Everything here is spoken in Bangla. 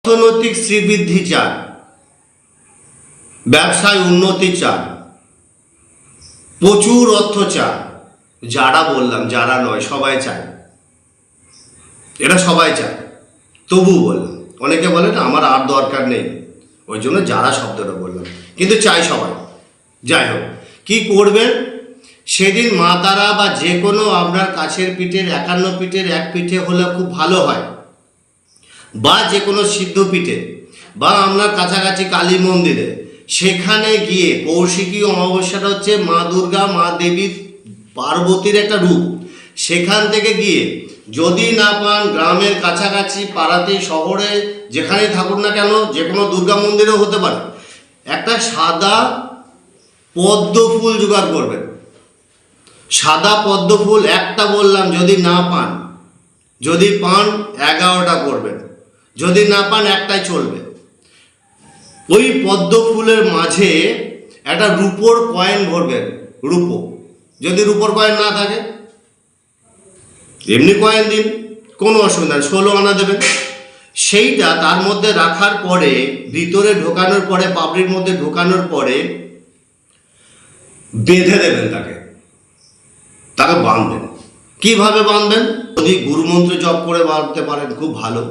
অর্থনৈতিক শ্রীবৃদ্ধি চান, ব্যবসায় উন্নতি চান, প্রচুর অর্থ চান, যারা বললাম যারা নয় সবাই চায়, এটা সবাই চায়। তবু বললাম, অনেকে বলে না আমার আর দরকার নেই, ওই জন্য যারা শব্দটা বললাম, কিন্তু চাই সবাই। যাই হোক, কি করবেন সেদিন মা তারা বা যে কোনো আপনার কাছের পিঠের 51 পিঠের এক পিঠে হলে খুব ভালো হয়, বা যে কোনো সিদ্ধ পিঠে, বা আপনার কাছাকাছি কালী মন্দিরে, সেখানে গিয়ে কৌশিকী অমাবস্যাটা হচ্ছে মা দুর্গা মা দেবী পার্বতীর একটা রূপ, সেখান থেকে গিয়ে যদি না পান গ্রামের কাছাকাছি পাড়াতে শহরে যেখানেই থাকুন না কেন, যে কোনো দুর্গা মন্দিরেও হতে পারে, একটা সাদা পদ্ম ফুল জোগাড় করবেন। সাদা পদ্ম ফুল একটা বললাম, যদি না পান, যদি পান 11টা করবেন, যদি না পান একটাই চলবে। ওই পদ্ম ফুলের মাঝে একটা রূপোর কয়েন ভরবেন, রূপো, যদি রূপোর কয়েন না থাকে এমনি কয়েন দিন, কোনো অসুবিধা নেই, 16 আনা দেবেন। সেইটা তার মধ্যে রাখার পরে, ভিতরে ঢোকানোর পরে, পাপড়ির মধ্যে ঢোকানোর পরে বেঁধে দেবেন, তাকে বাঁধবেন। কিভাবে বাঁধবেন? যদি গুরুমন্ত্র জপ করে বাঁধতে পারেন খুব ভালো।